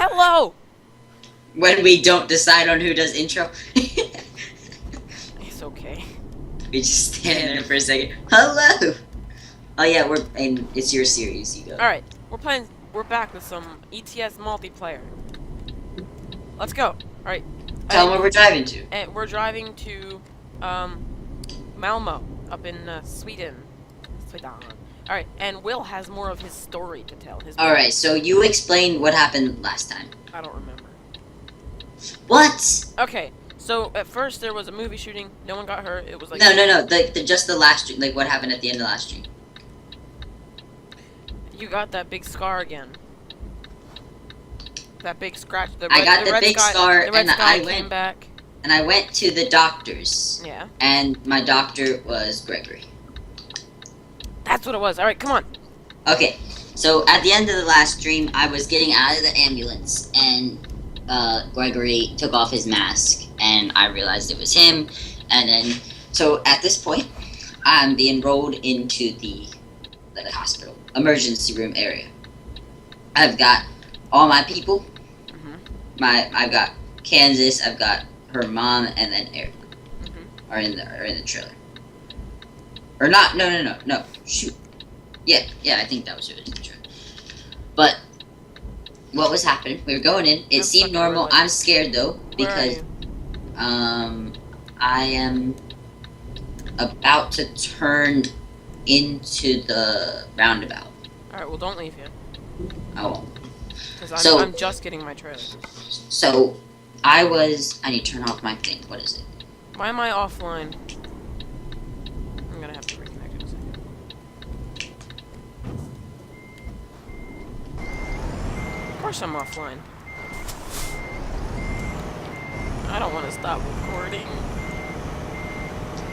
hello! When we don't decide on who does intro. It's okay. We just stand there for a second. Hello! Oh yeah, it's your series, you go. Alright, we're back with some ETS multiplayer. Let's go. Alright. Tell them where we're driving to. And we're driving to, Malmo, up in, Sweden. Alright, and Will has more of his story to tell. Alright, so you explained what happened last time. I don't remember. What? Okay, so at first there was a movie shooting, no one got hurt, it was like... No, just the last stream, like what happened at the end of the last stream. You got that big scar again. That big scratch. I got the big scar, and I went to the doctor's. Yeah. And my doctor was Gregory. That's what it was. Alright, come on. Okay, so at the end of the last stream, I was getting out of the ambulance, and Gregory took off his mask, and I realized it was him, and then, so at this point, I'm being rolled into the hospital, emergency room area. I've got all my people, I've got Kansas, I've got her mom, and then Eric are in the trailer. Or not? No. Shoot. Yeah. I think that was it. But what was happening? We were going in. It seemed normal. I'm scared though because I am about to turn into the roundabout. All right. Well, don't leave yet. I won't. Because I'm just getting my trailer. So I need to turn off my thing. What is it? Why am I offline? I'm gonna have to reconnect in a second. Of course I'm offline. I don't want to stop recording.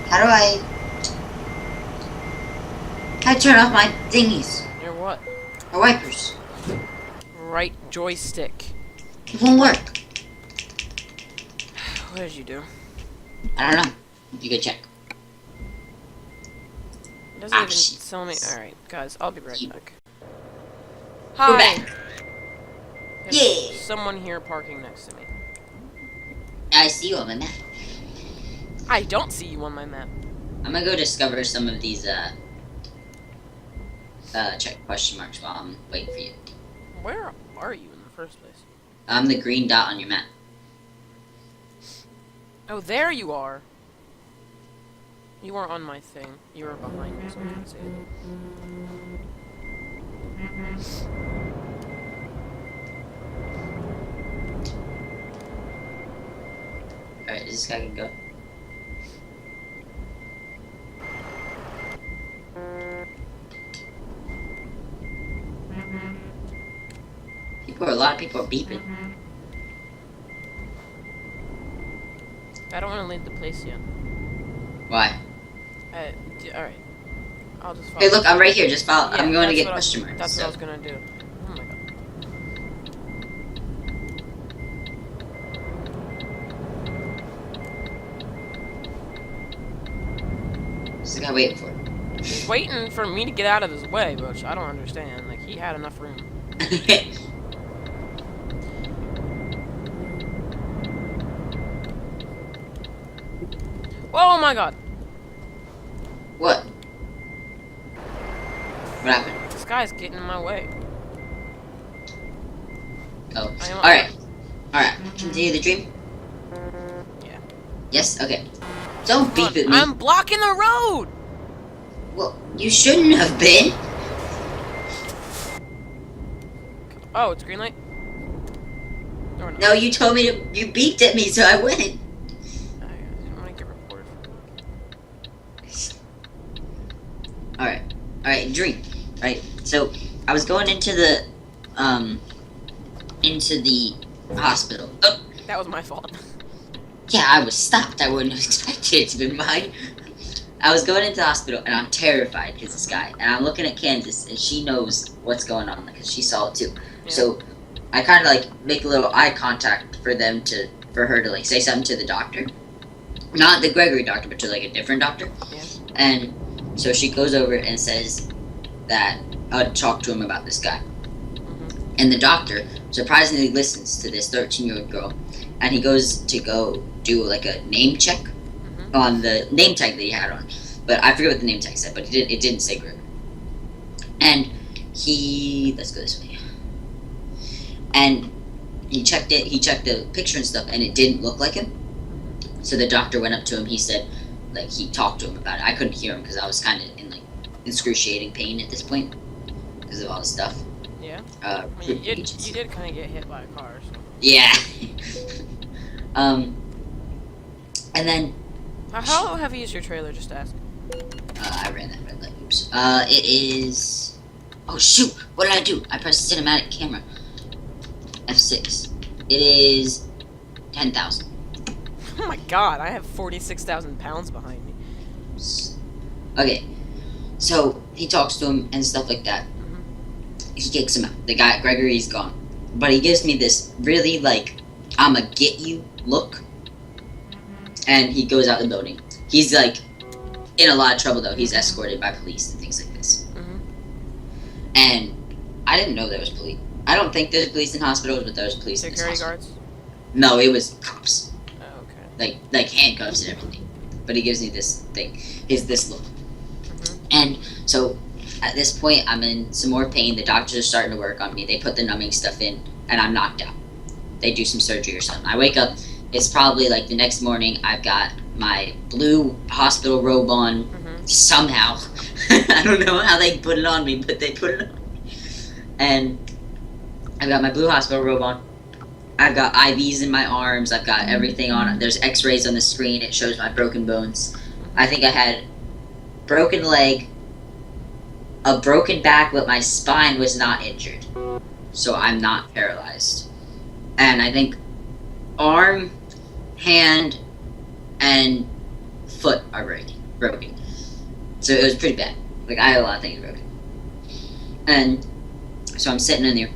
How do I turn off my thingies? Your what? My wipers. Right joystick. It won't work. What did you do? I don't know. You could check. It doesn't even tell me. Alright, guys, I'll be right back. We're Hi! back. There's someone here parking next to me. I see you on my map. I don't see you on my map. I'm gonna go discover some of these, check question marks while I'm waiting for you. Where are you in the first place? I'm the green dot on your map. Oh, there you are. You are on my thing. You are behind me, so I can't see it. Alright, this guy can go. A lot of people are beeping. I don't want to leave the place yet. Why? Alright. I'll just follow. Hey, look, I'm right here. Just follow. Yeah, I'm going to get question marks. That's what I was going to do. Oh my god. What's the guy waiting for? He's waiting for me to get out of his way, which I don't understand. Like, he had enough room. Oh my god! What? What happened? This guy's getting in my way. Oh. Alright. Alright. Continue the dream? Yeah. Yes? Okay. Don't beep at me. I'm blocking the road! Well, you shouldn't have been. Oh, it's green light? Or No, you told me to. You beeped at me, so I went. Alright, dream. Right, so I was going into the hospital. Oh. That was my fault. Yeah, I was stopped. I wouldn't have expected it to be mine. I was going into the hospital, and I'm terrified because this guy. And I'm looking at Kansas, and she knows what's going on because she saw it too. Yeah. So I kind of like make a little eye contact for her to like say something to the doctor, not the Gregory doctor, but to like a different doctor. Yeah. And so she goes over and says that I'd talk to him about this guy. And the doctor surprisingly listens to this 13-year-old girl, and he goes to go do like a name check on the name tag that he had on. But I forget what the name tag said, but it didn't say Greg. And let's go this way. And he checked it, he checked the picture and stuff, and it didn't look like him. So the doctor went up to him, he said, like, he talked to him about it. I couldn't hear him because I was kind of in, like, excruciating pain at this point because of all the stuff. Yeah. I mean, you did kind of get hit by a car, so. Yeah. And then... How heavy is your trailer, just ask? I ran that red light, oops. It is... Oh, shoot! What did I do? I pressed cinematic camera. F6. It is 10,000. Oh my god, I have 46,000 pounds behind me. Okay, so he talks to him and stuff like that. He kicks him out. The guy, Gregory's gone. But he gives me this really, like, I'ma get you look. And he goes out the building. He's, like, in a lot of trouble, though. He's escorted by police and things like this. And I didn't know there was police. I don't think there's police in hospitals, but there's police in this Security hospital. guards? No, it was cops. Oh, okay. Like handcuffs and everything. But he gives me this thing. This look. And so at this point, I'm in some more pain. The doctors are starting to work on me. They put the numbing stuff in, and I'm knocked out. They do some surgery or something. I wake up. It's probably like the next morning. I've got my blue hospital robe on. Somehow. I don't know how they put it on me, but they put it on me. And I've got my blue hospital robe on. I've got IVs in my arms. I've got everything on. There's x-rays on the screen. It shows my broken bones. I think I had broken leg, a broken back, but my spine was not injured. So I'm not paralyzed. And I think arm, hand, and foot are broken. So it was pretty bad. Like, I had a lot of things broken. And so I'm sitting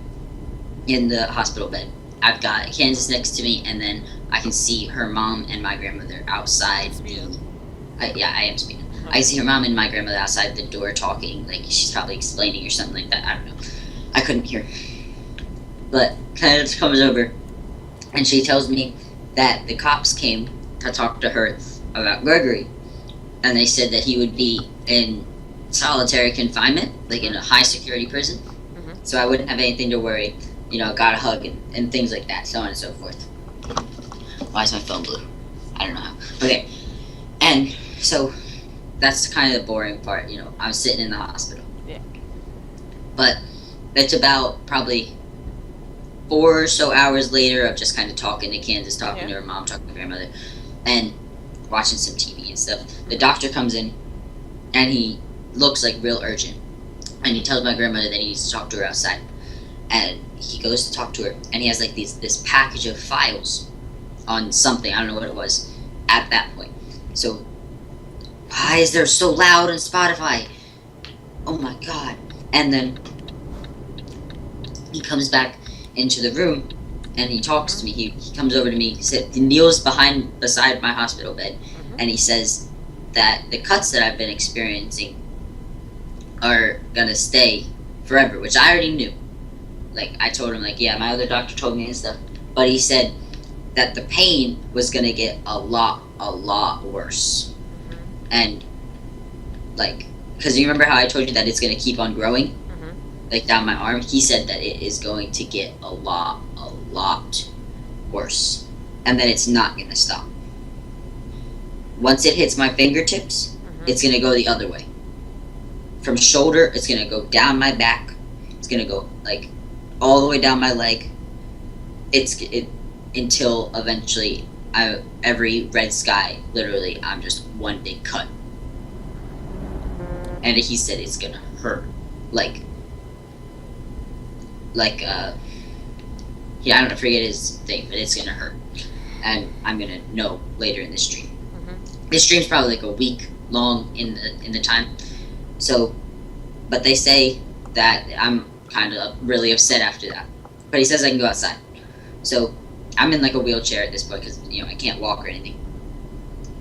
in the hospital bed. I've got Kansas next to me, and then I can see her mom and my grandmother outside. Yeah, I am speeding. I see her mom and my grandmother outside the door talking, like she's probably explaining or something like that. I don't know. I couldn't hear. But Candace comes over, and she tells me that the cops came to talk to her about Gregory, and they said that he would be in solitary confinement, like in a high security prison, so I wouldn't have anything to worry. You know, got a hug and things like that, so on and so forth. Why is my phone blue? I don't know how. Okay, and so that's kind of the boring part. You know, I'm sitting in the hospital. Yeah. But it's about probably 4 or so hours later of just kind of talking to Kansas, talking to her mom, talking to her grandmother, and watching some TV and stuff. The doctor comes in, and he looks like real urgent, and he tells my grandmother that he needs to talk to her outside. And he goes to talk to her, and he has like this package of files on something. I don't know what it was at that point. So, why is there so loud on Spotify? Oh my god. And then he comes back into the room, and he talks to me. He comes over to me, he kneels beside my hospital bed, and he says that the cuts that I've been experiencing are gonna stay forever, which I already knew. Like, I told him, like, yeah, my other doctor told me and stuff. But he said that the pain was going to get a lot worse. And, like, because you remember how I told you that it's going to keep on growing? Like, down my arm? He said that it is going to get a lot worse. And that it's not going to stop. Once it hits my fingertips, it's going to go the other way. From shoulder, it's going to go down my back. It's going to go, like, all the way down my leg. Until eventually every red sky, literally, I'm just one big cut. And he said it's gonna hurt. I don't forget his thing, but it's gonna hurt. And I'm gonna know later in the stream. This stream's probably like a week long in the time. So, but they say that I'm kind of really upset after that. But he says I can go outside. So I'm in like a wheelchair at this point because, you know, I can't walk or anything.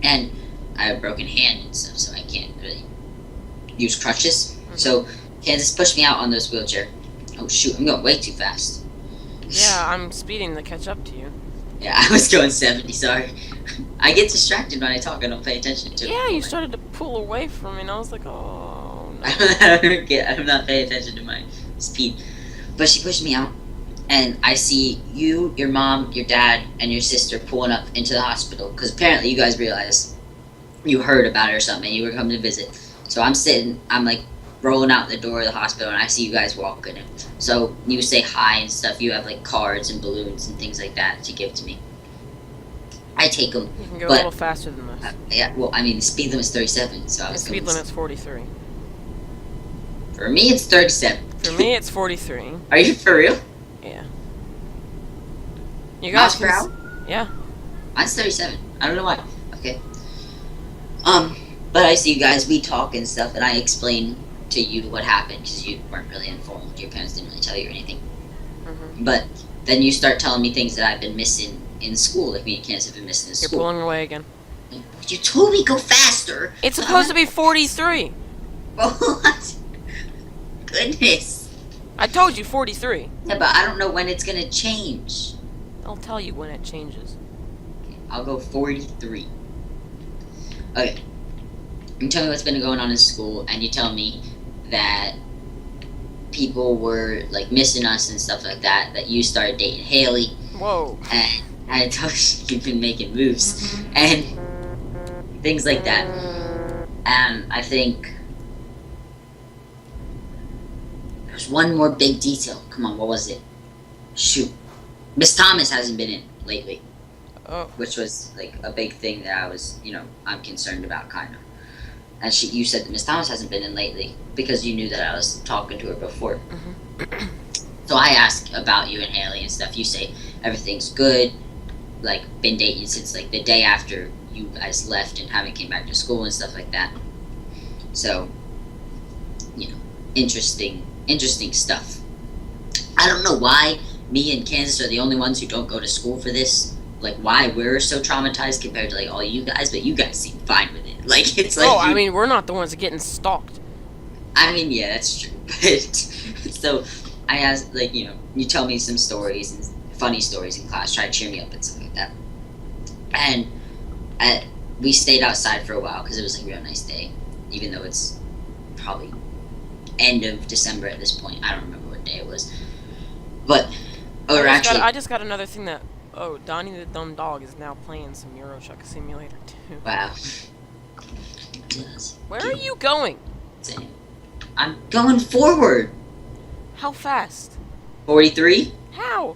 And I have a broken hand and stuff, so I can't really use crutches. So Kansas pushed me out on this wheelchair. Oh shoot, I'm going way too fast. Yeah, I'm speeding to catch up to you. Yeah, I was going 70, sorry. I get distracted when I talk, I don't pay attention to it. Yeah, you started to pull away from me, and I was like, oh no. I'm not paying attention to my speed. But she pushed me out, and I see you, your mom, your dad, and your sister pulling up into the hospital, because apparently you guys realized you heard about it or something, and you were coming to visit. So I'm sitting, I'm like rolling out the door of the hospital, and I see you guys walking in. So you say hi and stuff. You have like cards and balloons and things like that to give to me. I take them. You can go but, a little faster than this. Yeah, well, I mean, the speed limit's 37, so I The was speed going... limit's 43. For me, it's 37. For me, it's 43. Are you for real? Yeah. You guys Miles per hour? Yeah. Mine's 37. I don't know why. Okay. But I see you guys, we talk and stuff, and I explain to you what happened, because you weren't really informed. Your parents didn't really tell you or anything. Mm-hmm. But then you start telling me things that I've been missing in school, like me and Candace have been missing in You're school. pulling away again. You told me go faster! It's supposed to be 43! What? Goodness. I told you 43. Yeah, but I don't know when it's gonna change. I'll tell you when it changes. Okay, I'll go 43. Okay. You tell me what's been going on in school, and you tell me that people were like missing us and stuff like that. That you started dating Haley. Whoa. And I told you you've been making moves and things like that. And I think there's one more big detail. Come on, what was it? Shoot. Miss Thomas hasn't been in lately. Oh. Which was like a big thing that I was, I'm concerned about, kind of. And you said that Miss Thomas hasn't been in lately because you knew that I was talking to her before. Mm-hmm. So I ask about you and Haley and stuff. You say everything's good, like been dating since like the day after you guys left and haven't came back to school and stuff like that. So, interesting stuff. I don't know why me and Kansas are the only ones who don't go to school for this. Like, why we're so traumatized compared to like all you guys, but you guys seem fine with it. Like, it's like... Oh, I mean, we're not the ones getting stalked. I mean, yeah, that's true. But, so, I asked, like, you tell me some stories and funny stories in class, try to cheer me up and stuff like that. And we stayed outside for a while because it was like a real nice day, even though it's probably end of December at this point. I don't remember what day it was. But, I just got another thing that... Oh, Donnie the Dumb Dog is now playing some Euro Truck Simulator 2. Wow. Where are you going? I'm going forward. How fast? 43? How?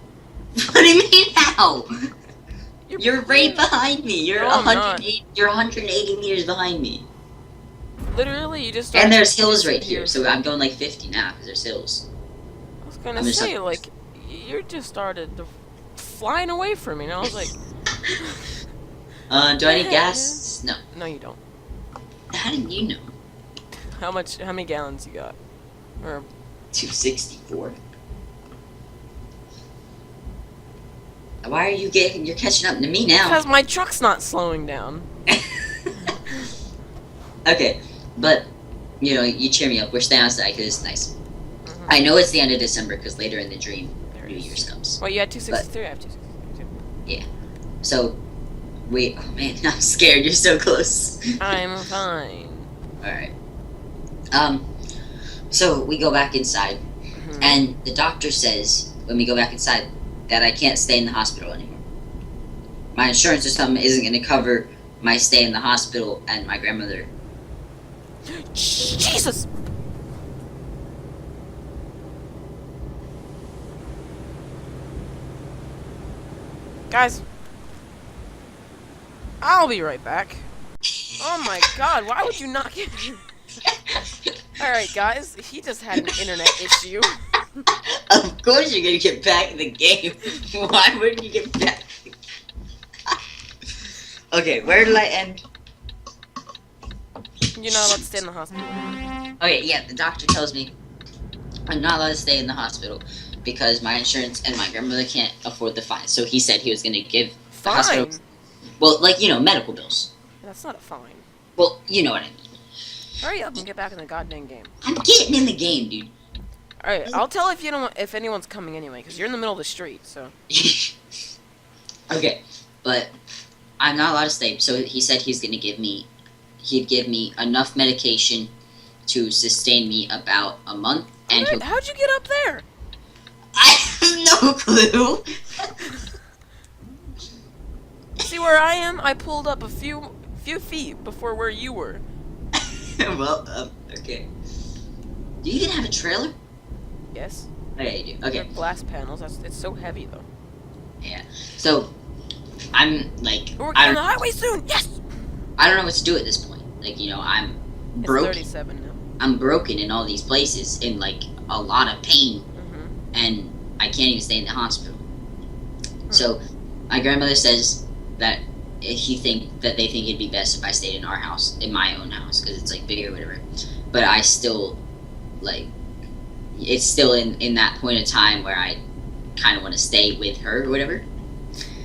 What do you mean how? You're right playing. behind me. You're No, I'm not. You're 180 meters behind me. Literally, you just... And there's hills right here, so I'm going like 50 now because there's hills. I was gonna say, like, you just started flying away from me, and I was like... do I need gas? No. No, you don't. How did you know? How many gallons you got? Or 264. Why are you're catching up to me now? Because my truck's not slowing down. Okay, but, you cheer me up. We're staying outside because it's nice. Mm-hmm. I know it's the end of December because later in the dream, New is. Year's comes. Well, you had 263, I have 263 too. Yeah. So, oh man, I'm scared. You're so close. I'm fine. Alright. So we go back inside, and the doctor says, when we go back inside, that I can't stay in the hospital anymore. My insurance or something isn't going to cover my stay in the hospital, and my grandmother... Jesus! Guys, I'll be right back. Oh my god, why would you not get... Alright guys, he just had an internet issue. Of course you're gonna get back in the game. Why wouldn't you get back? Okay, where did I end? You're not allowed to stay in the hospital. Okay, yeah, the doctor tells me I'm not allowed to stay in the hospital because my insurance and my grandmother can't afford the fine. So he said he was gonna give the hospital... Well, like, medical bills. That's not a fine. Well, you know what I mean. Hurry up and get back in the goddamn game. I'm getting in the game, dude. All right, I'll tell if anyone's coming anyway, because you're in the middle of the street. So. Okay, but I'm not allowed to stay. So he said he'd give me enough medication to sustain me about a month. And All right, how'd you get up there? I have no clue. See where I am? I pulled up a few feet before where you were. Well, okay. Do you even have a trailer? Yes. Okay, you do. Okay. They're glass panels. It's so heavy though. Yeah. So, I'm like, We're getting on the highway soon. Yes. I don't know what to do at this point. Like, you know, I'm It's broken. 37 now. I'm broken in all these places, in like a lot of pain, and I can't even stay in the hospital. So, my grandmother says that they think it'd be best if I stayed in our house, in my own house, because it's like bigger, whatever. But I still, like, it's still in that point of time where I kind of want to stay with her or whatever.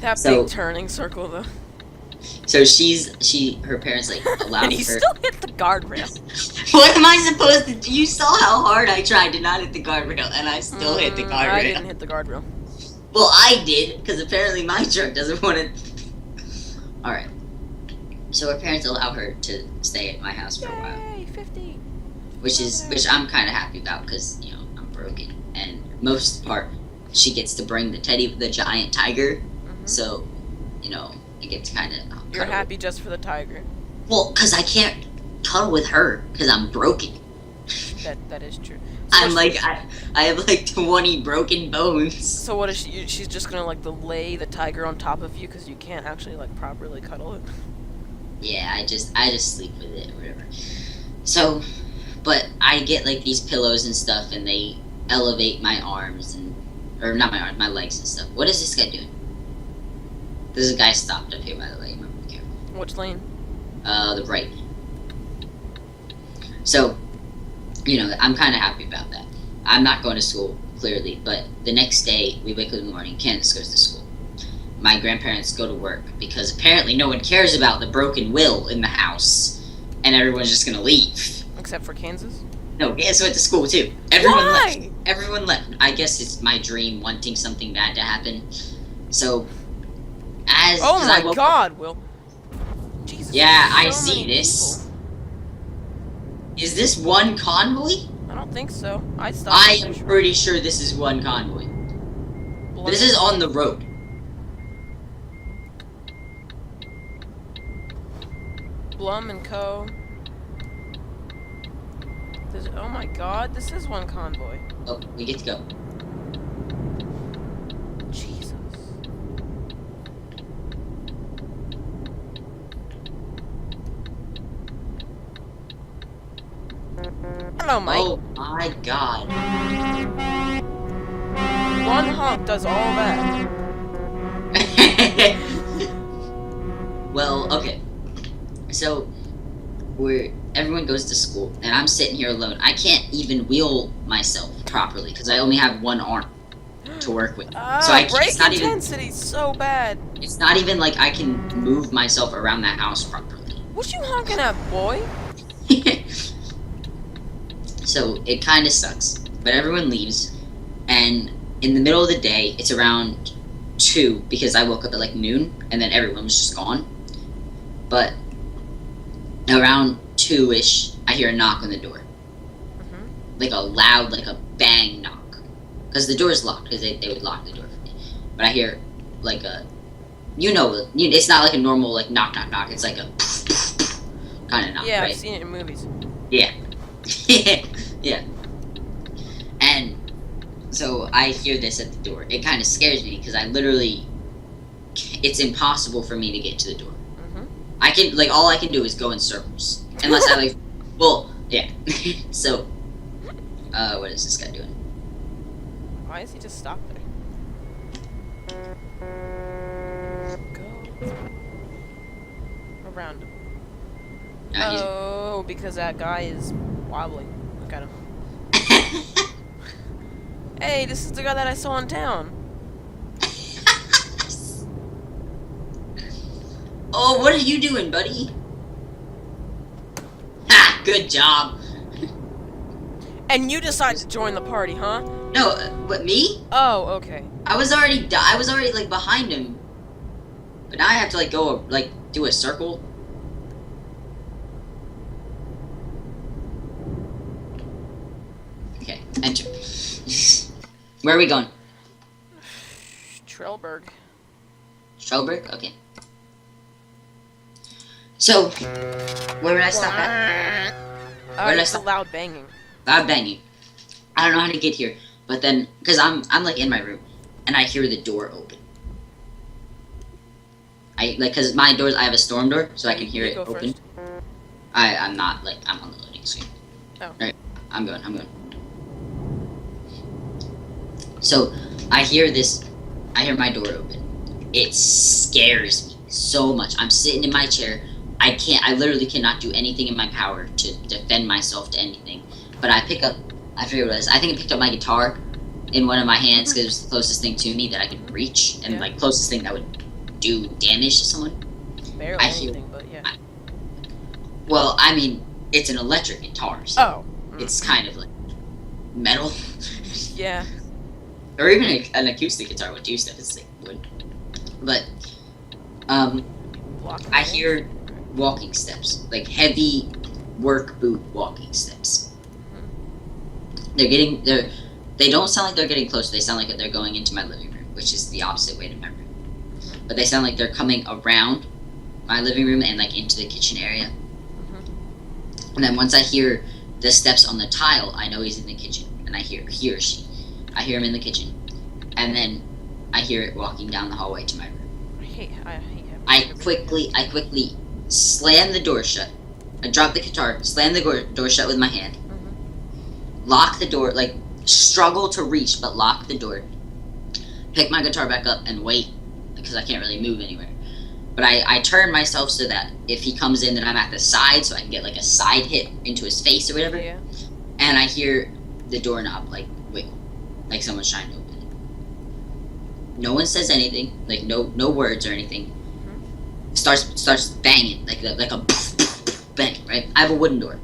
That big turning circle though. So her parents like allowed And you her. still hit the guardrail. What am I supposed to do? You saw how hard I tried to not hit the guardrail, and I still hit the guardrail. I didn't hit the guardrail. Well, I did, because apparently my truck doesn't want to. Alright. So her parents allow her to stay at my house for a while. Yay, 50. Which I'm kind of happy about, because, you know, I'm broken. And most of the part, she gets to bring the giant tiger. So, you know, it gets kind of. You're happy just for the tiger. Well, because I can't cuddle with her, because I'm broken. That is true. So I'm like, I have like 20 broken bones. So what is she? She's just gonna like lay the tiger on top of you because you can't actually like properly cuddle it. Yeah, I just sleep with it or whatever. So, but I get like these pillows and stuff, and they elevate my arms or not my arms, my legs and stuff. What is this guy doing? There's a guy stopped up here, by the way. You might be careful. Which lane? The right. So, you know, I'm kind of happy about that. I'm not going to school, clearly, but the next day, we wake up in the morning, Candace goes to school. My grandparents go to work, because apparently no one cares about the broken will in the house, and everyone's just going to leave. Except for Kansas? No, Candace went to school, too. Everyone left. Everyone left. I guess it's my dream wanting something bad to happen. So, oh my god, Will. Jesus. Yeah, I see this. People. Is this one convoy? I don't think so. I stopped. I am pretty sure this is one convoy. This is on the road. Blum and Co. Oh my god, this is one convoy. Oh, we get to go. Jesus. Hello, Mike. Oh my god. One honk does all that. Well, okay. So, everyone goes to school, and I'm sitting here alone. I can't even wheel myself properly, because I only have one arm to work with. So brake intensity's so bad. It's not even like I can move myself around that house properly. What you honking at, boy? So it kind of sucks, but everyone leaves, and in the middle of the day, it's around 2, because I woke up at like noon, and then everyone was just gone. But around 2-ish, I hear a knock on the door. Like a loud, like a bang knock. Because the door is locked, because they would lock the door for me. But I hear like a, it's not like a normal like knock, knock, knock. It's like a kind of knock, yeah, right? I've seen it in movies. Yeah. Yeah. And so I hear this at the door. It kind of scares me, because it's impossible for me to get to the door. I can, like, all I can do is go in circles. Unless I, like, well, yeah. So, what is this guy doing? Why is he just stopped there? Go around him. Oh, because that guy is wobbling. Look at him. Hey, this is the guy that I saw in town. Oh, what are you doing, buddy? Ha! Good job. And you decide to join the party, huh? No, but me? Oh, okay. I was already like behind him. But now I have to like go like do a circle. Okay, enter. Where are we going? Trellberg. Strelberg? Okay. So, where did I stop at? Where did I It's a stop? loud banging. Loud banging. I don't know how to get here, but then because I'm like in my room, and I hear the door open. I like because my doors. I have a storm door, so I can hear You it go open. first. I'm not like I'm on the loading screen. Oh. Alright, I'm going. So I hear this. I hear my door open. It scares me so much. I'm sitting in my chair. I literally cannot do anything in my power to defend myself to anything. But I pick up, I forget what it is. I think I picked up my guitar in one of my hands because it was the closest thing to me that I could reach. And like closest thing that would do damage to someone. Barely I hear- anything, but yeah. Well, I mean, it's an electric guitar, so Oh. it's kind of like metal. Yeah. Or even an acoustic guitar would do stuff. It's like wood. But, Block I the hear walking steps. Like heavy work boot walking steps. They don't sound like they're getting close. They sound like they're going into my living room, which is the opposite way to my room. But they sound like they're coming around my living room and like into the kitchen area. And then once I hear the steps on the tile, I know he's in the kitchen, and I hear he or she. I hear him in the kitchen, and then I hear it walking down the hallway to my room. I hate him. I quickly slam the door shut. I drop the guitar, slam the door shut with my hand, lock the door, like struggle to reach, but lock the door. Pick my guitar back up and wait because I can't really move anywhere. But I turn myself so that if he comes in, then I'm at the side, so I can get like a side hit into his face or whatever. Yeah. And I hear the doorknob like wiggle, like someone's trying to open it. No one says anything, like no words or anything. Starts banging like a bang. Right? I have a wooden door,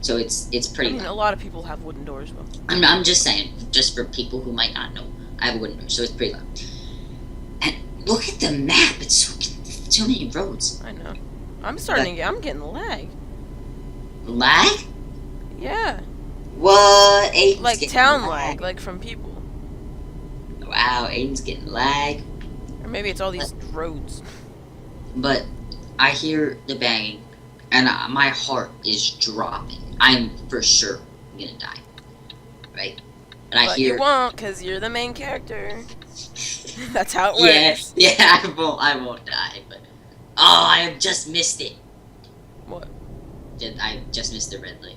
so it's pretty. I mean, a lot of people have wooden doors, though. I'm just saying, just for people who might not know, I have a wooden door, so it's pretty loud. And look at the map; it's so many roads. I know. I'm getting lag. Lag? Yeah. What? Aiden's Like getting town lag, like from people. Wow, Aiden's getting lag. Or maybe it's all these roads. But I hear the banging, and my heart is dropping. I'm for sure gonna die. Right? And I But hear. you won't, because you're the main character. That's how it works. Yeah, I won't die, but oh, I have just missed it. What? I just missed the red light.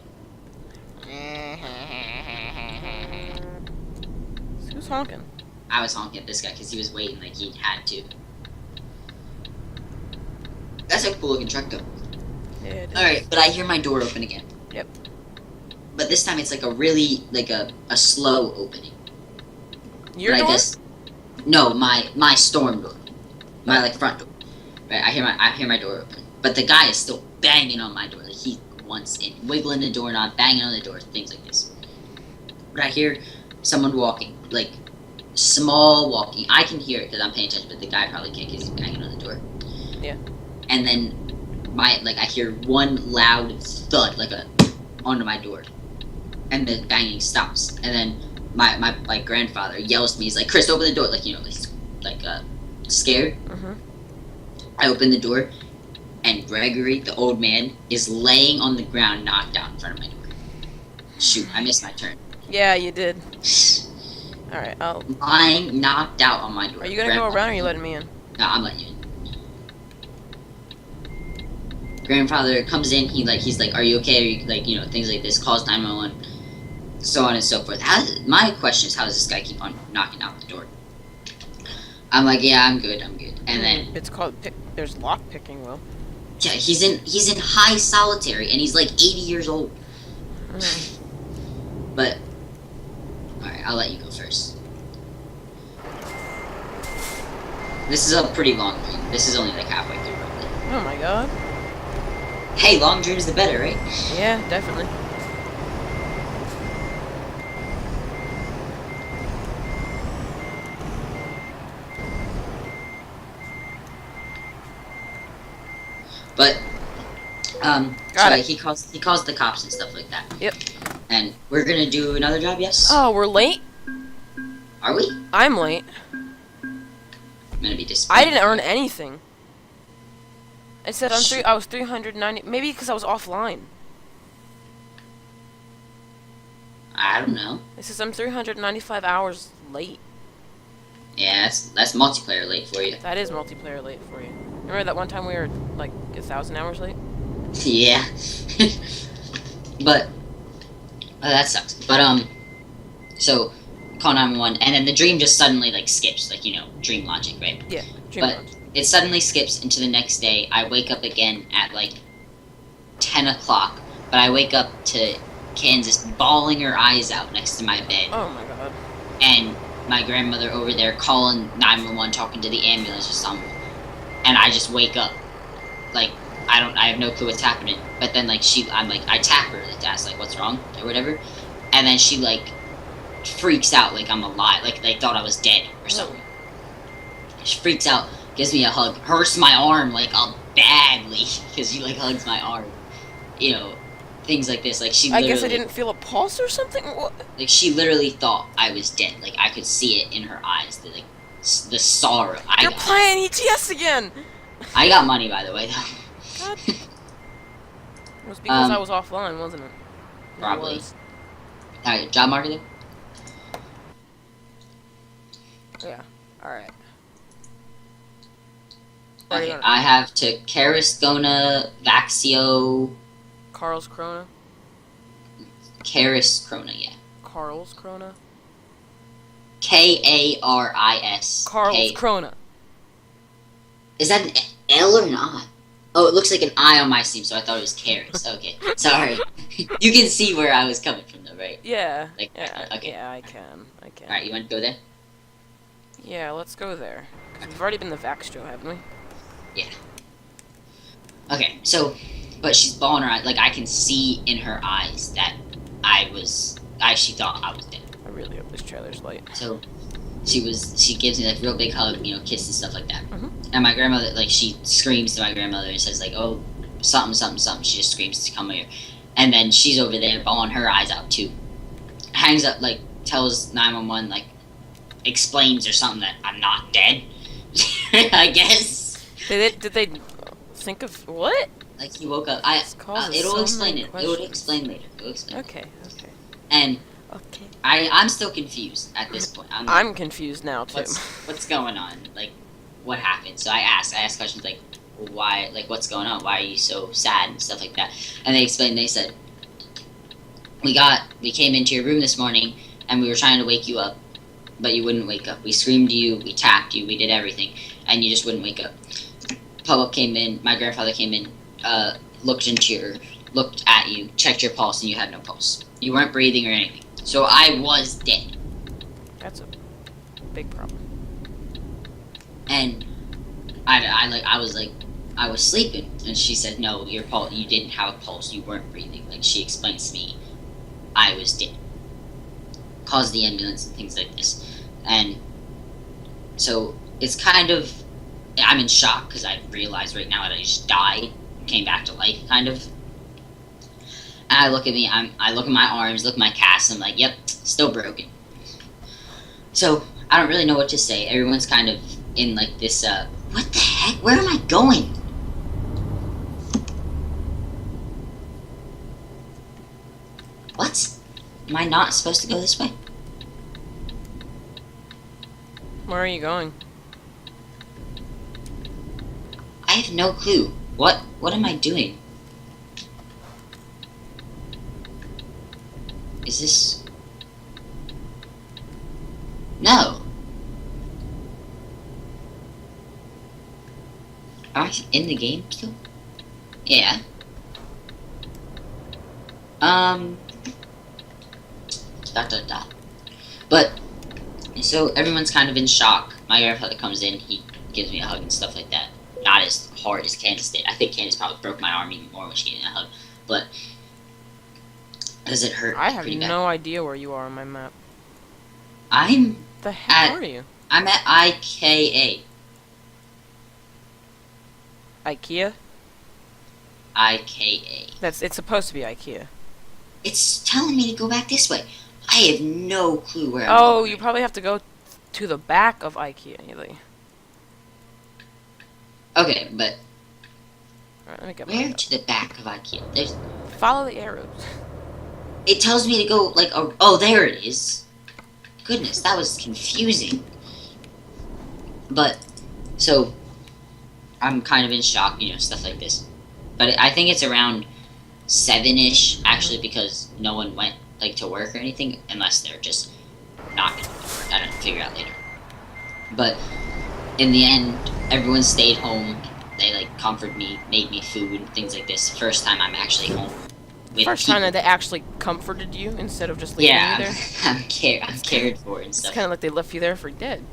Who's honking? I was honking at this guy because he was waiting like he had to. That's a cool looking truck though. Yeah, it is. Alright, but I hear my door open again. Yep. But this time it's like a really, like a slow opening. Your But door? I guess, no, my storm door. My like front door. Right, I hear my door open. But the guy is still banging on my door. Like he wants in, wiggling the doorknob, banging on the door, things like this. But I hear someone walking, like small walking. I can hear it because I'm paying attention, but the guy probably can't because he's banging on the door. Yeah. And then I hear one loud thud, like a onto my door, and the banging stops. And then my grandfather yells to me. He's like, "Chris, open the door!" Like scared. I open the door, and Gregory, the old man, is laying on the ground, knocked out in front of my door. Shoot, I missed my turn. Yeah, you did. Alright, Lying, knocked out on my door. Are you gonna go around or are you letting me in? No, I'm letting you in. Grandfather comes in, he's like, "Are you okay?" Are you, like, things like this, calls 911, so on and so forth. My question is, how does this guy keep on knocking out the door? I'm like, "Yeah, I'm good. And then It's called there's lock picking, Will. yeah, he's in high solitary, and he's like 80 years old. But alright, I'll let you go first. This is a pretty long dream. This is only like halfway through, probably. Oh my god. Hey, long dreams the better, right? Yeah, definitely. But Got so it. he calls the cops and stuff like that. Yep. And we're gonna do another job. Yes. Oh, we're late? Are we? I'm late. I'm gonna be disappointed. I didn't earn anything. It said Shoot. I was 390. Maybe because I was offline. I don't know. It says I'm 395 hours late. Yeah, that's multiplayer late for you. That is multiplayer late for you. Remember that one time we were like 1,000 hours late? Yeah. But that sucks. But so call 911, and then the dream just suddenly like skips, like dream logic, right? Yeah. But it suddenly skips into the next day. I wake up again at like 10 o'clock, but I wake up to Kansas bawling her eyes out next to my bed, Oh my god. and my grandmother over there calling 911, talking to the ambulance or something, and I just wake up, like I have no clue what's happening. But then like I tap her like to ask like what's wrong or whatever, and then she like freaks out like I'm alive, like they thought I was dead or something. She freaks out, gives me a hug, hurts my arm like badly because she like hugs my arm, things like this. Like I guess I didn't feel a pulse or something. What? Like she literally thought I was dead. Like I could see it in her eyes. The sorrow. You're playing ETS again. I got money, by the way, though. God. It was because I was offline, wasn't it? Probably. It was. Alright, job market though? Yeah. Alright. Okay, I have to Karascona Vaxio Carl's Krona? Karascona, yeah. Carl's Krona? Karis. Carl's Krona. Is that an L or an I? Oh, it looks like an I on my Steam, so I thought it was Karis. Okay, sorry. You can see where I was coming from, though, right? Yeah. Like, Yeah, okay. yeah, I can. Alright, you want to go there? Yeah, let's go there. 'Cause we've already been the Vaxtro, haven't we? Yeah. Okay, so, but she's bawling her eyes. Like, I can see in her eyes that she thought I was dead. I really hope this trailer's late. So, she gives me, like, real big hug, kiss and stuff like that. Mhm. And my grandmother, like, she screams to my grandmother and says, like, oh, something, something, something. She just screams to come here. And then she's over there bawling her eyes out, too. Hangs up, like, tells 911, like, explains or something that I'm not dead. I guess. Did they think of what? Like he woke up. It'll explain it. It will explain later. It will explain. Okay. And Okay. I'm still confused at this point. I'm confused now too. What's going on? Like, what happened? So I asked questions like, why? Like, what's going on? Why are you so sad and stuff like that? And they explained. They said, we came into your room this morning and we were trying to wake you up, but you wouldn't wake up. We screamed to you, we tapped you, we did everything, and you just wouldn't wake up. Public came in, my grandfather came in, looked at you, checked your pulse, and you had no pulse. You weren't breathing or anything. So I was dead. That's a big problem. And I was sleeping, and she said, no, your pulse, you didn't have a pulse, you weren't breathing. Like, she explains to me, I was dead. Caused the ambulance and things like this. And so it's kind of, I'm in shock because I realize right now that I just died and came back to life, kind of. And I look at me, I look at my arms, look at my cast, and I'm like, yep, still broken. So I don't really know what to say. Everyone's kind of in like this, what the heck? Where am I going? What? Am I not supposed to go this way? Where are you going? I have no clue. What am I doing? Is this... No. Am I in the game still? Yeah. But, so everyone's kind of in shock. My grandfather comes in, he gives me a hug and stuff like that. Not as hard as Candace did. I think Candace probably broke my arm even more when she gave me a hug. But, does it hurt? I have no idea where you are on my map. I'm The heck are you? I'm at IKA. IKEA? IKA. It's supposed to be IKEA. It's telling me to go back this way. I have no clue where I'm Oh, going. you probably have to go to the back of IKEA, Neely. Okay, but Alright, let me get where mine. to the back of IKEA? There's. Follow the arrows. It tells me to go like. Oh, there it is. Goodness, that was confusing. But so I'm kind of in shock, stuff like this. But I think it's around 7-ish, actually, because no one went like to work or anything, unless they're just not going to work. I don't know, figure out later. But in the end, everyone stayed home. They like comforted me, made me food, and things like this. First time I'm actually home with First people. time that they actually comforted you instead of just leaving you there. I'm cared for and It's stuff. kind of like they left you there for dead.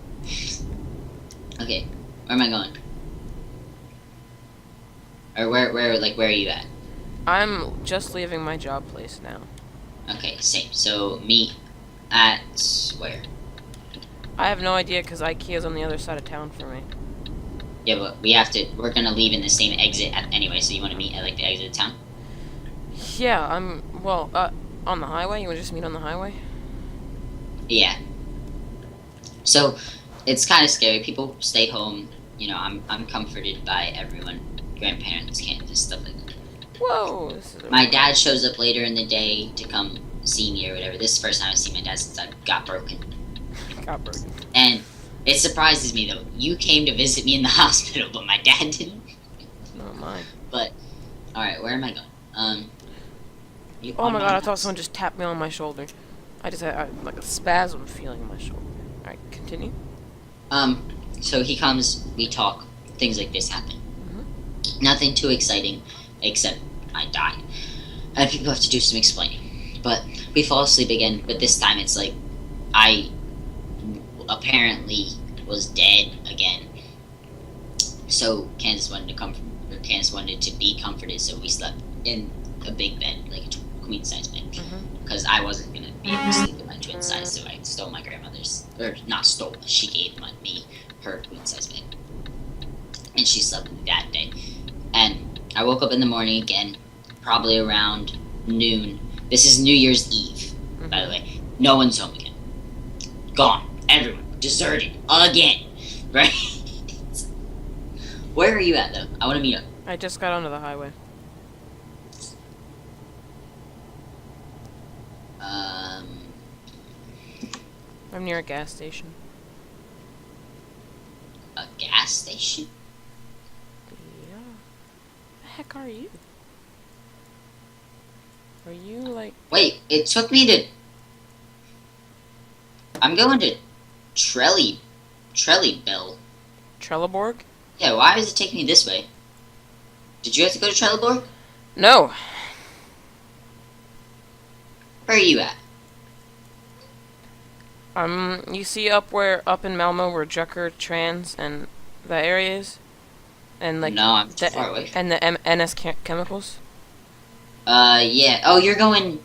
Okay, where am I going? Or where are you at? I'm just leaving my job place now. Okay, same. So meet at where? I have no idea because IKEA's on the other side of town for me. Yeah, but we're gonna leave in the same exit anyway, so you wanna meet at like the exit of town? Yeah, on the highway? You want to just meet on the highway? Yeah. So it's kind of scary. People stay home. I'm comforted by everyone. Grandparents, Kansas, stuff like that. Whoa! My dad shows up later in the day to come see me or whatever. This is the first time I've seen my dad since I got broken. Got broken. And it surprises me though. You came to visit me in the hospital, but my dad didn't. Not mine. But alright, where am I going? Oh my god, I thought someone just tapped me on my shoulder. I just had like a spasm feeling in my shoulder. Alright, continue. So he comes, we talk, things like this happen. Nothing too exciting, except I died. And people have to do some explaining. But we fall asleep again, but this time it's like I apparently was dead again. So Candace wanted to be comforted, so we slept in a big bed, like a queen size bed. Because I wasn't gonna be able to sleep in my twin size, so I stole my grandmother's, or not stole, she gave me her queen size bed. And she slept with me that day. And I woke up in the morning again, probably around noon. This is New Year's Eve, by the way. No one's home again. Gone. Everyone. Deserted. Again. Right? Where are you at, though? I want to meet up. I just got onto the highway. I'm near a gas station. A gas station? Yeah. The heck are you? Are you like... Wait, it took me to... I'm going to Trelleborg. Trelleborg? Yeah, why is it taking me this way? Did you have to go to Trelleborg? No. Where are you at? You see up in Malmo where Drucker Trans and that area is? And like... No, I'm too far away. And the NS chemicals? Yeah. Oh, you're going...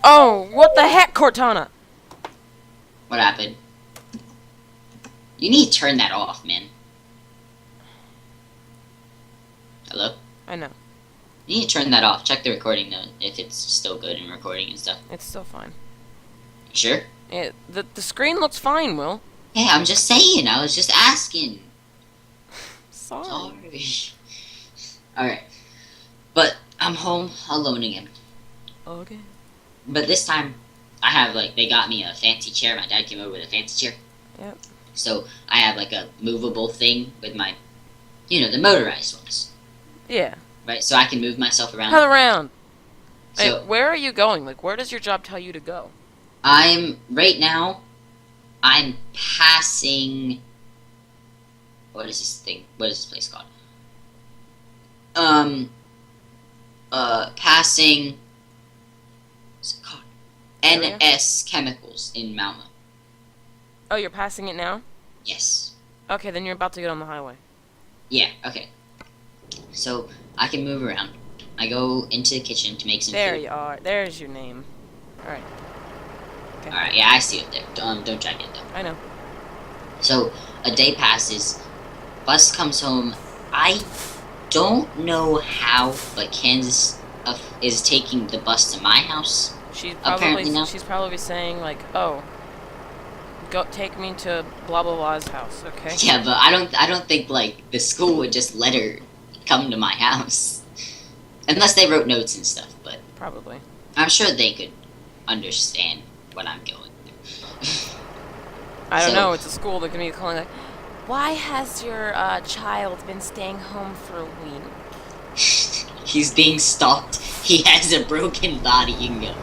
Oh, what the heck, Cortana? What happened? You need to turn that off, man. Hello? I know. You need to turn that off. Check the recording, though, if it's still good and recording and stuff. It's still fine. You sure? The screen looks fine, Will. Yeah, I'm just saying. I was just asking. Sorry. Alright. But I'm home alone again. Okay. But this time, I have, they got me a fancy chair. My dad came over with a fancy chair. Yep. So, I have, a movable thing with my, the motorized ones. Yeah. Right? So I can move myself around. Hell around. So, hey, where are you going? Like, where does your job tell you to go? right now, I'm passing, what is this thing? What is this place called? Passing, what's it called? Area? NS Chemicals in Malmo. Oh, you're passing it now? Yes. Okay, then you're about to get on the highway. Yeah, okay. So, I can move around. I go into the kitchen to make some There food. you are. There's your name. Alright. Okay. Alright, yeah, I see it there. Don't try to get it though. I know. So, a day passes. Bus comes home. I don't know how, but Kansas is taking the bus to my house. Apparently now. She's probably saying like, oh, go take me to blah blah blah's house, okay? Yeah, but I don't think like the school would just let her come to my house, unless they wrote notes and stuff. But Probably. I'm sure they could understand what I'm going through. I don't So- know. It's a school that can be calling like, why has your child been staying home for a week? He's being stalked. He has a broken body. You can go.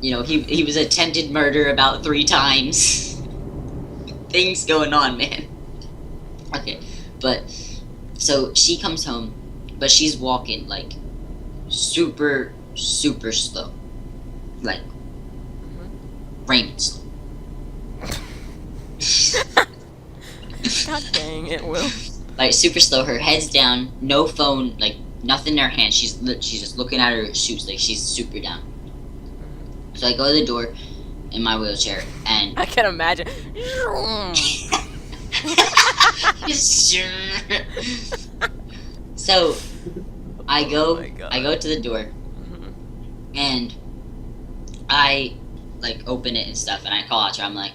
He was attempted murder about 3 times. Things going on, man. Okay, but so she comes home, but she's walking like super, super slow, like Raymond slow. God dang it, Will. Like super slow. Her head's down, no phone, like nothing in her hand. She's just looking at her shoes, like she's super down. So I go to the door in my wheelchair, and I can imagine. So I Oh my God. go to the door, and I like open it and stuff, and I call out to her. I'm like,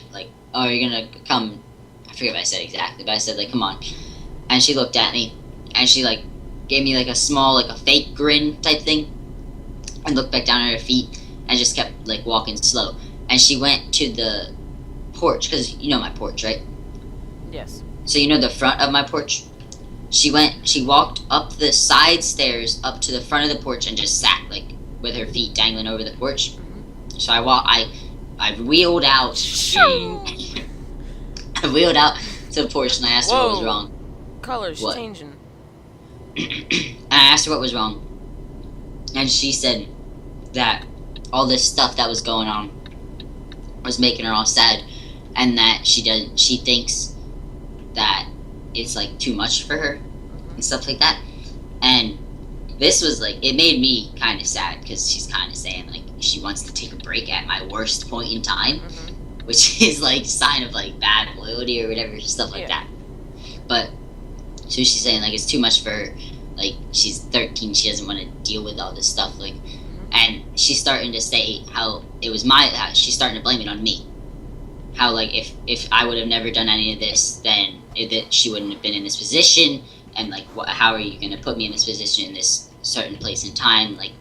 oh, you're gonna come? I forget what I said exactly, but I said like, come on. And she looked at me, and she like gave me like a small, like a fake grin type thing, and looked back down at her feet, and just kept like walking slow. And she went to the porch, because you know my porch, right? Yes. So you know the front of my porch? She walked up the side stairs up to the front of the porch and just sat like with her feet dangling over the porch. So I wheeled out. I wheeled out to the porch and I asked her what was Whoa. wrong. Colors What? changing. And I asked her what was wrong. And she said that all this stuff that was going on was making her all sad, and that she thinks that it's like too much for her and stuff like that. And this was like, it made me kind of sad, because she's kind of saying like she wants to take a break at my worst point in time, which is like a sign of like bad loyalty or whatever, stuff like that. But so she's saying like it's too much for her, like she's 13, she doesn't want to deal with all this stuff, like, and she's starting to say how it was she's starting to blame it on me. How like if I would have never done any of this, then that she wouldn't have been in this position, and like how are you going to put me in this position in this certain place and time, like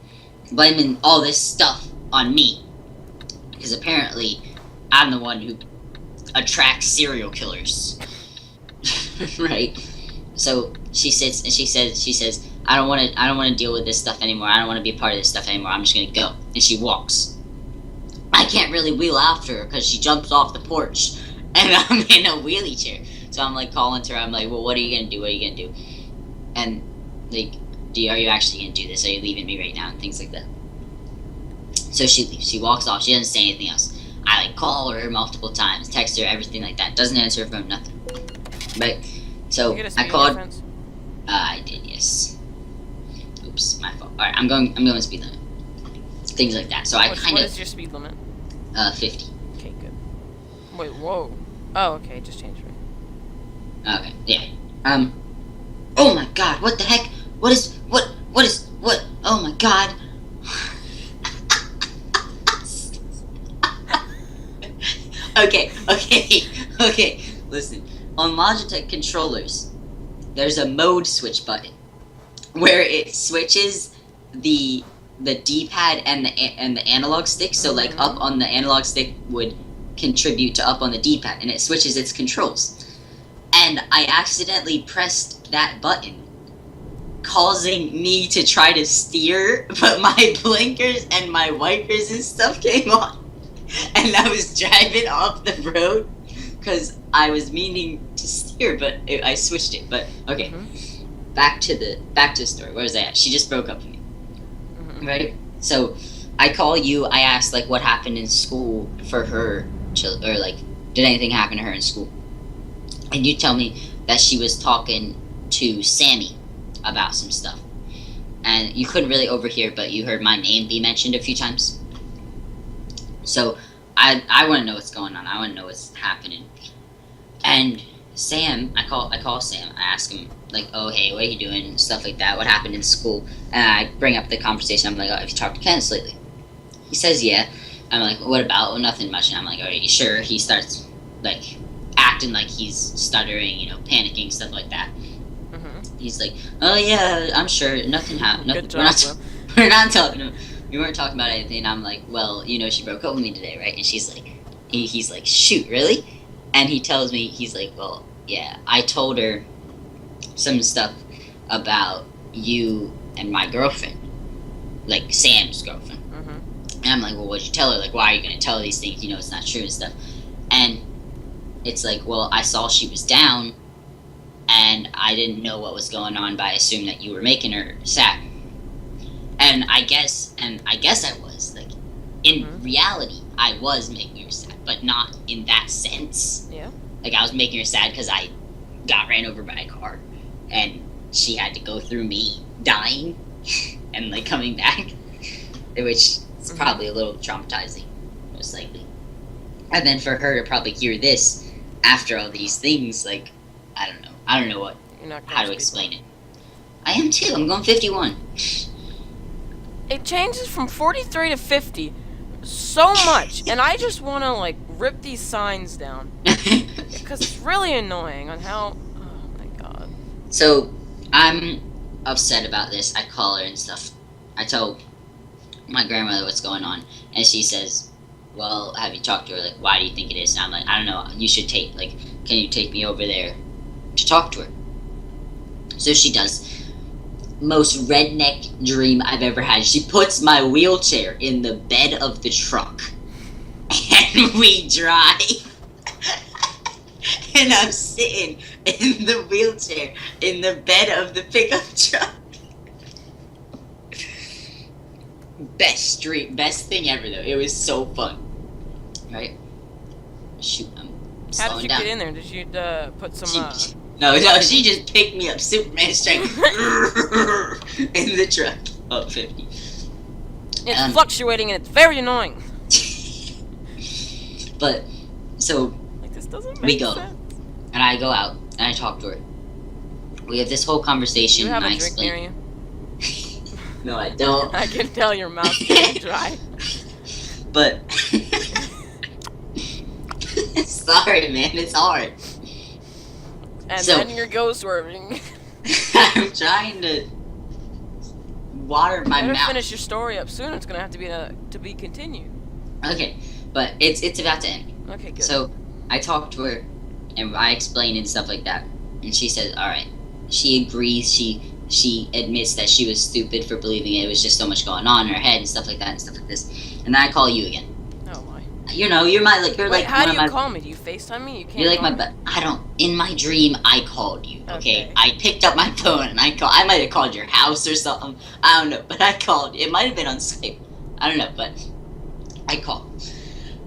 blaming all this stuff on me, because apparently I'm the one who attracts serial killers. Right? So she sits and she says I don't want to deal with this stuff anymore. I don't want to be a part of this stuff anymore. I'm just going to go. And she walks. I can't really wheel after her because she jumps off the porch, and I'm in a wheelie chair. So I'm like calling to her. I'm like, well, what are you gonna do? What are you gonna do? And like, are you actually gonna do this? Are you leaving me right now? And things like that. So she leaves. She walks off. She doesn't say anything else. I like call her multiple times, text her, everything like that. Doesn't answer her phone, nothing. Right? So You get a I speeding called. difference? I did, yes. Oops, my fault. All right, I'm going speed limit. Things like that. So I kind What of is your speed limit? 50. Okay, good. Wait, whoa. Oh, okay, just changed me. Okay, yeah. Oh my god, what the heck? What? Oh my god. Okay. Listen, on Logitech controllers, there's a mode switch button where it switches the D-pad and the analog stick. So like up on the analog stick would contribute to up on the D-pad, and it switches its controls. And I accidentally pressed that button, causing me to try to steer, but my blinkers and my wipers and stuff came on, and I was driving off the road because I was meaning to steer, but I switched it. But okay, back to the story. Where was I at? She just broke up with me, right? So I call you. I ask like what happened in school for her, or like did anything happen to her in school? And you tell me that she was talking to Sammy about some stuff. And you couldn't really overhear, but you heard my name be mentioned a few times. So I want to know what's going on. I want to know what's happening. And Sam, I call Sam. I ask him like, "Oh, hey, what are you doing?" Stuff like that. What happened in school? And I bring up the conversation. I'm like, "Oh, have you talked to Kenneth lately?" He says, "Yeah." I'm like, "What about?" "Well, nothing much." And I'm like, "Are you sure?" He starts like acting like he's stuttering, panicking, stuff like that. Mm-hmm. He's like, "Oh yeah, I'm sure. Nothing happened. Good We're job, not. Will. We're not talking. We weren't talking about anything." And I'm like, "Well, she broke up with me today, right?" And she's like, he's like, "Shoot, really?" And he tells me, he's like, "Well, yeah, I told her some stuff about you and my girlfriend, like Sam's girlfriend." Mm-hmm. And I'm like, "Well, what'd you tell her? Like, why are you gonna tell her these things? It's not true and stuff." And it's like, "Well, I saw she was down, and I didn't know what was going on, but I assumed that you were making her sad." And I guess I was like, in Mhm. reality, I was making her sad, but not in that sense. Yeah. Like, I was making her sad because I got ran over by a car, and she had to go through me dying and like coming back, which is probably a little traumatizing, most likely. And then for her to probably hear this after all these things, like, I don't know. I don't know You're not how to people. explain it. I am too. I'm going 51. It changes from 43 to 50 so much, and I just want to like rip these signs down because it's really annoying on how. Oh my god. So I'm upset about this. I call her and stuff. I tell my grandmother what's going on, and she says, "Well, have you talked to her? Like, why do you think it is?" And I'm like, "I don't know. You should can you take me over there to talk to her?" So she does. Most redneck dream I've ever had. She puts my wheelchair in the bed of the truck, and we drive. And I'm sitting in the wheelchair in the bed of the pickup truck. Best thing ever though. It was so fun. Right? Shoot, I'm How slowing did you down. get in there? Did you put some? No, she just picked me up, Superman strength, in the truck. Oh, 50. It's fluctuating and it's very annoying. But so Like this doesn't we make go, sense. and I go out and I talk to her. We have this whole conversation. You have and a I drink near explain. you. No, I don't. I can tell your mouth's getting dry. But sorry, man, it's hard. And So- then you're ghost swerving. I'm trying to water my Better mouth. finish your story up soon. It's gonna have to be continued. Okay, but it's about to end. Okay, good. So I talked to her, and I explained and stuff like that, and she says, "All right." She agrees. She admits that she was stupid for believing it. It was just so much going on in her head and stuff like that and stuff like this. And then I call you again. Oh my. You're my you're Wait, like how one do of you my. call me? Do you FaceTime me? You can't. You're like call my. me. I don't. In my dream, I called you. Okay. Okay. I picked up my phone and I might have called your house or something. I don't know, but I called. It might have been on Skype. I don't know, but I called,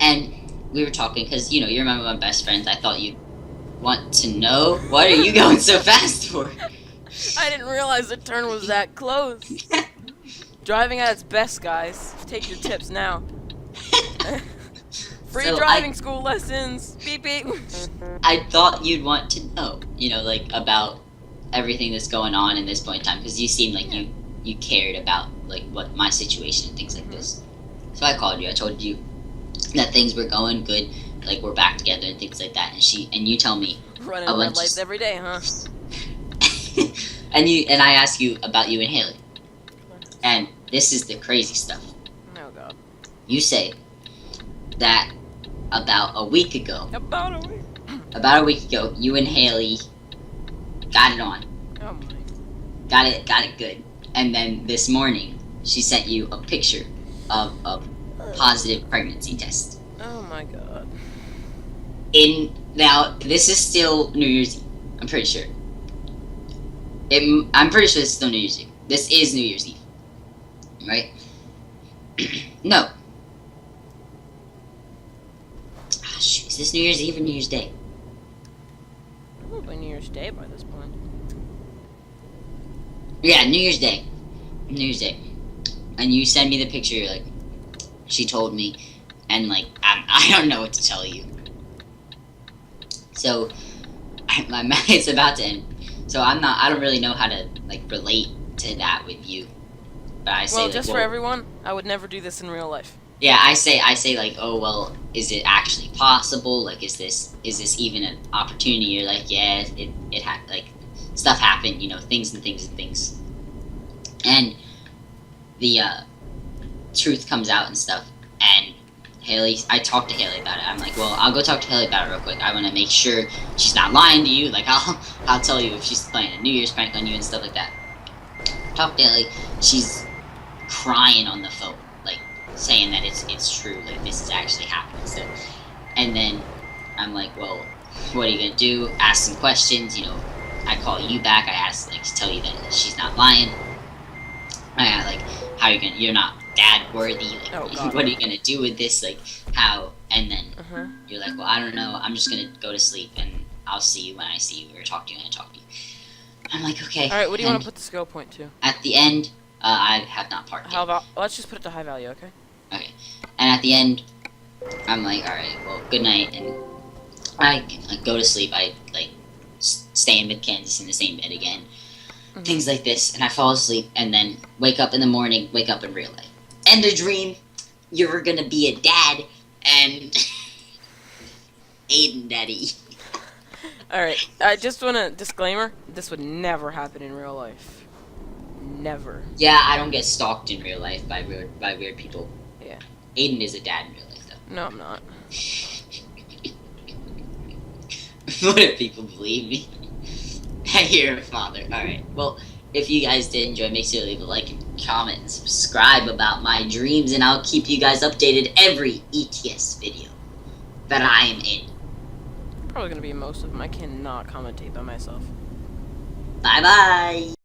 and we were talking because you remember my best friends. I thought you'd want to know. What are you going so fast for? I didn't realize the turn was that close. Driving at its best, guys. Take your tips now. Free So driving school lessons. Beep beep. I thought you'd want to know, like about everything that's going on in this point in time, because you seemed like you cared about like what my situation and things like this. So I called you. I told you that things were going good, like we're back together and things like that. And you tell me, Running a red bunch lights of- every day, huh? and I ask you about you and Haley, and this is the crazy stuff. Oh god. You say that about a week ago, About a week. you and Haley got it on. Oh my. Got it good. And then this morning, she sent you a picture of a positive pregnancy test. Oh my god. Now, this is still New Year's Eve. I'm pretty sure. I'm pretty sure it's still New Year's Eve. This is New Year's Eve. Right? No. Ah, shoot. Is this New Year's Eve or New Year's Day? Probably New Year's Day by this point. Yeah, New Year's Day. New Year's Day. And you send me the picture, you're like, she told me, and like, I don't know what to tell you. So, it's about to end. So I don't really know how to like relate to that with you. But I say Well, like, just for everyone, I would never do this in real life. yeah, I say like, oh well, is it actually possible? Like, is this even an opportunity? You're like, yeah, it like stuff happened, things and things and things, and the truth comes out and stuff. And I talked to Haley about it. I'm like, well, I'll go talk to Haley about it real quick. I want to make sure she's not lying to you. Like, I'll tell you if she's playing a New Year's prank on you and stuff like that. Talk to Haley. She's crying on the phone, like saying that it's true, like this is actually happening. So, and then I'm like, well, what are you gonna do? Ask some questions. I call you back. I ask like to tell you that she's not lying. Like, how are you gonna? You're not dad worthy. Like, what are you gonna do with this? Like, how? And then you're like, well, I don't know. I'm just gonna go to sleep, and I'll see you when I see you, or talk to you when I talk to you. I'm like, okay. All right, what do you want to put the skill point to? At the end, I have not parked. How about let's just put it to high value, okay? Okay. And at the end, I'm like, all right, well, good night, and I go to sleep. I like stay in with Kansas in the same bed again. Things like this, and I fall asleep, and then wake up in the morning, wake up in real life. End of dream, you're gonna be a dad, and Aiden daddy. Alright, I just want a disclaimer, this would never happen in real life. Never. Yeah, I don't get stalked in real life by weird people. Yeah. Aiden is a dad in real life, though. No, I'm not. What if people believe me? You're a father. Alright, well, if you guys did enjoy, make sure to leave a like and comment and subscribe about my dreams, and I'll keep you guys updated every ETS video that I am in. Probably gonna be most of them. I cannot commentate by myself. Bye-bye!